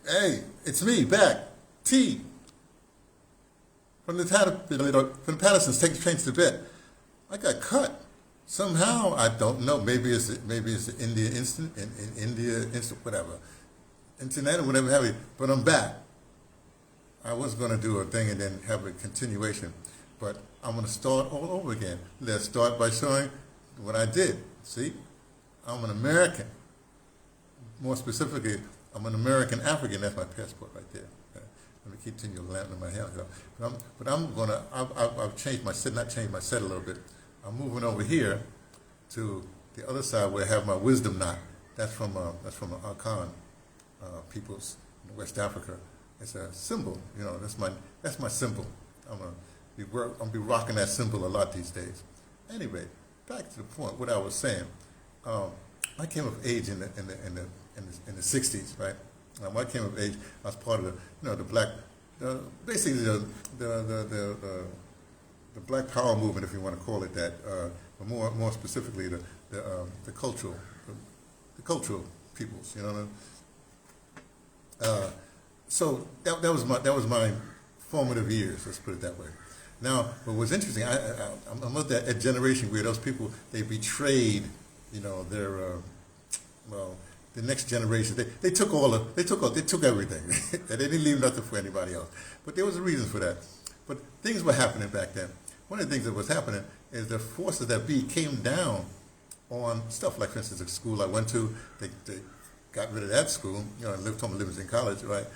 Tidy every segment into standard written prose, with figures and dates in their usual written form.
Hey, it's me back. T from the Pattersons. Take the train to Tibet. I got cut somehow. I don't know. Maybe it's the India instant in India instant whatever internet or whatever have you. But I'm back. I was going to do a thing and then have a continuation, but I'm going to start all over again. Let's start by showing what I did. See, I'm an American. More specifically, I'm an American African. That's my passport right there. Let me continue to lamp in my hand. I've changed my set, not changed my set a little bit. I'm moving over here to the other side where I have my wisdom knot. That's from the Akan peoples in West Africa. It's a symbol, that's my symbol. I'm gonna be rocking that symbol a lot these days. Anyway, back to the point. What I was saying, I came of age in the '60s, right? When I came of age, I was part of the black, basically the Black Power movement, if you want to call it that, but more specifically the cultural peoples, So that was my formative years. Let's put it that way. Now, what was interesting, I'm of that generation where those people, they betrayed, the next generation. They took everything. They didn't leave nothing for anybody else. But there was a reason for that. But things were happening back then. One of the things that was happening is the forces that be came down on stuff like, for instance, the school I went to. They got rid of that school. I lived in college, right?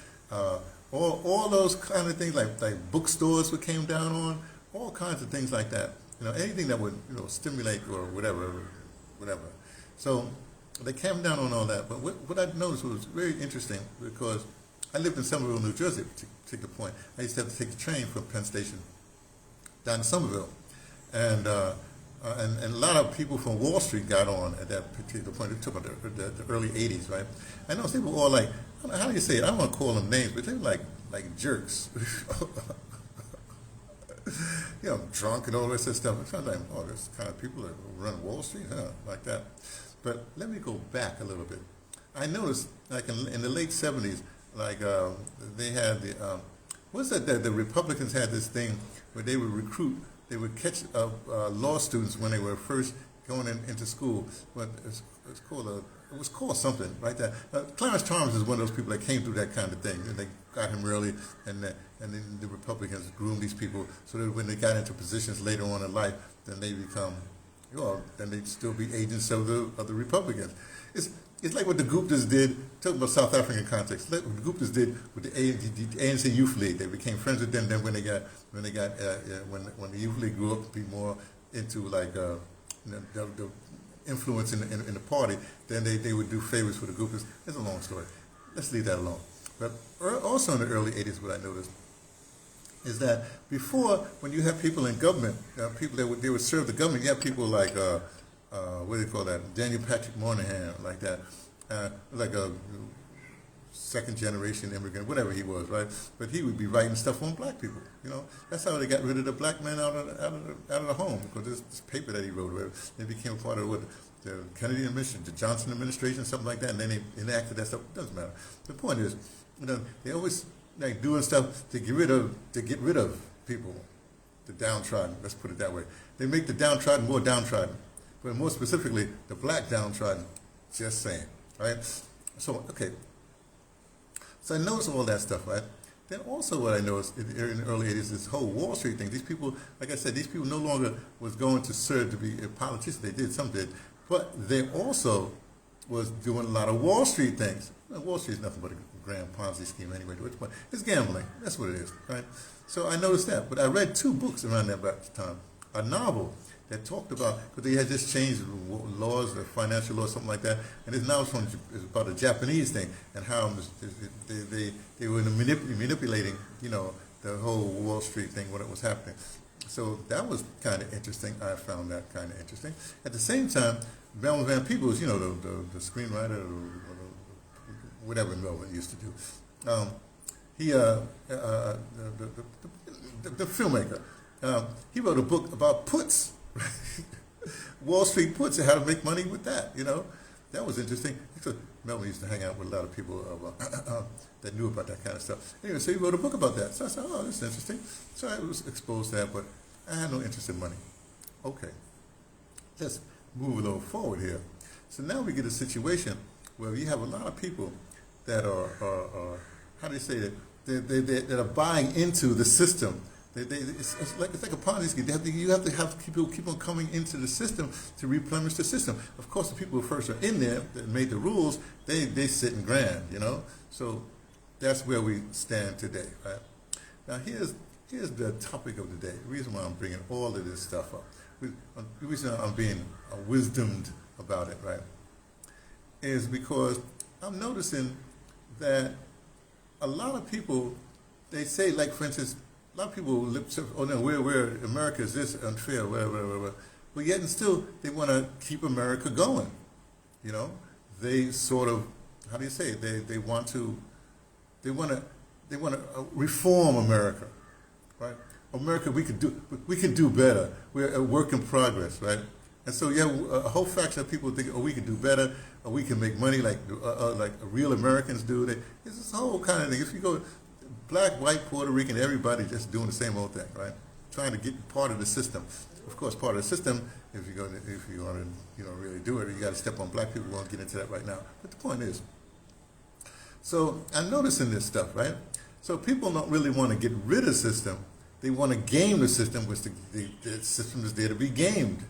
All those kind of things like bookstores came down on, all kinds of things like that. Anything that would stimulate or whatever. So they came down on all that. But what I noticed was very interesting because I lived in Somerville, New Jersey at a particular point. I used to have to take the train from Penn Station down to Somerville, and a lot of people from Wall Street got on at that particular point. It took about the early '80s, right? I know they were all like, how do you say it? I don't want to call them names, but they were like jerks. Drunk and all this stuff. It's kind of like, oh, there's kind of people that run Wall Street, like that. But let me go back a little bit. I noticed, like in the late '70s, they had the Republicans had this thing where they would catch law students when they were first going into school. But it was called something, right? Clarence Thomas is one of those people that came through that kind of thing, and they got him early, and then the Republicans groomed these people so that when they got into positions later on in life, then they become, then they'd still be agents of the Republicans. It's like what the Guptas did, talking about South African context, like what the Guptas did with the ANC Youth League. They became friends with them. Then when the Youth League grew up to be more into the influence in the party, then they would do favors for the Guptas. It's a long story. Let's leave that alone. But also in the early '80s, what I noticed is that before, when you have people in government, people they would serve the government, you have people like what do they call that? Daniel Patrick Moynihan, like that, like a second generation immigrant, whatever he was, right? But he would be writing stuff on black people. That's how they got rid of the black men out of the home, because this paper that he wrote, they became part of the Kennedy administration, the Johnson administration, something like that, and then they enacted that stuff. It doesn't matter. The point is, they always doing stuff to get rid of people, the downtrodden. Let's put it that way. They make the downtrodden more downtrodden. But more specifically, the black downtrodden, just saying, right? So, okay. So I noticed all that stuff, right? Then also what I noticed in the early '80s, this whole Wall Street thing. These people, like I said, these people no longer was going to serve to be a politician. They did, some did. But they also was doing a lot of Wall Street things. Wall Street is nothing but a grand Ponzi scheme anyway. It's gambling. That's what it is, right? So I noticed that. But I read 2 books around that time. A novel that talked about, because they had just changed laws, the financial laws, something like that, and it's now it's about a Japanese thing and how they were manipulating, the whole Wall Street thing when it was happening. So that was kind of interesting. I found that kind of interesting. At the same time, Melvin Van Peebles, the screenwriter, or whatever Melvin used to do, the filmmaker, he wrote a book about puts. Wall Street puts and how to make money with that, That was interesting. Because Melvin used to hang out with a lot of people that knew about that kind of stuff. Anyway, so he wrote a book about that. So I said, oh, this is interesting. So I was exposed to that, but I had no interest in money. Okay, let's move a little forward here. So now we get a situation where you have a lot of people that are how do you say that? That are buying into the system. It's like a Ponzi scheme. You have to have people keep on coming into the system to replenish the system. Of course, the people who first are in there that made the rules, they sit in grand, you know. So that's where we stand today, right? Now here's the topic of the day. The reason why I'm bringing all of this stuff up, the reason I'm being wisdomed about it, right, is because I'm noticing that a lot of people, they say, like for instance, a lot of people lip service, oh no, where America is this unfair, whatever. But yet and still, they want to keep America going. You know, they sort of, how do you say it? They want to reform America, right? America, we can do better. We're a work in progress, right? And so yeah, a whole fraction of people think, oh, we can do better, or we can make money like real Americans do. It's this whole kind of thing. If you go black, white, Puerto Rican, everybody just doing the same old thing, right? Trying to get part of the system. Of course, part of the system, if you want to really do it, you got to step on black people. We won't get into that right now. But the point is, so I'm noticing this stuff, right? So people don't really want to get rid of the system. They want to game the system, which the system is there to be gamed.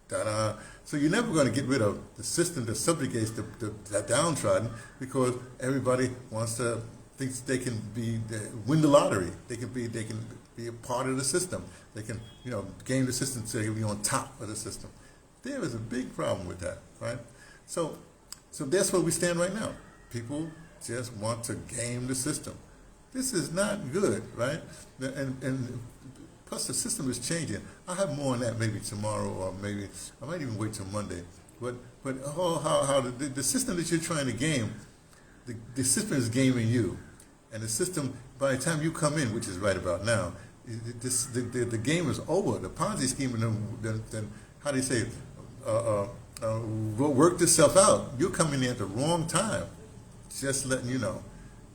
Ta-da. So you're never going to get rid of the system that subjugates the downtrodden, because everybody thinks they can win the lottery. They can be a part of the system. They can game the system so they can be on top of the system. There is a big problem with that, right? So that's where we stand right now. People just want to game the system. This is not good, right? And plus the system is changing. I'll have more on that maybe tomorrow, or maybe I might even wait till Monday. But how the system that you're trying to game, the system is gaming you. And the system, by the time you come in, which is right about now, the game is over. The Ponzi scheme, then how do you say it, worked itself out. You're coming in at the wrong time. Just letting you know.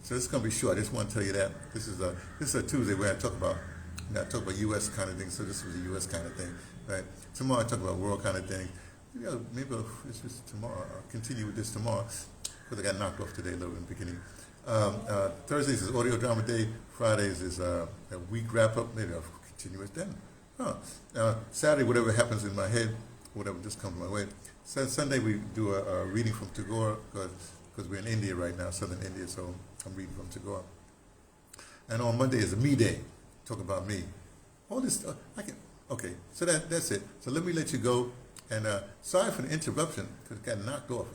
So it's going to be short. I just want to tell you that. This is a Tuesday where I talk about U.S. kind of thing. So this was a U.S. kind of thing, right? Tomorrow I talk about world kind of thing. Maybe it's just tomorrow. I'll continue with this tomorrow, because I got knocked off today a little in the beginning. Thursdays is audio drama day. Fridays is a week wrap up. Maybe I'll continue it then. Saturday, whatever happens in my head, whatever just comes my way. Sunday we do a reading from Tagore, because we're in India right now, southern India, so I'm reading from Tagore. And on Monday is a me day. Talk about me. All this stuff. Okay, so that's it. So let me let you go. And sorry for the interruption, because it got knocked off.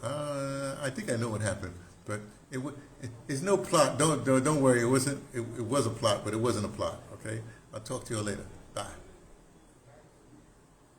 I think I know what happened, but it's no plot. Don't worry. It was a plot, but it wasn't a plot. Okay. I'll talk to you later. Bye.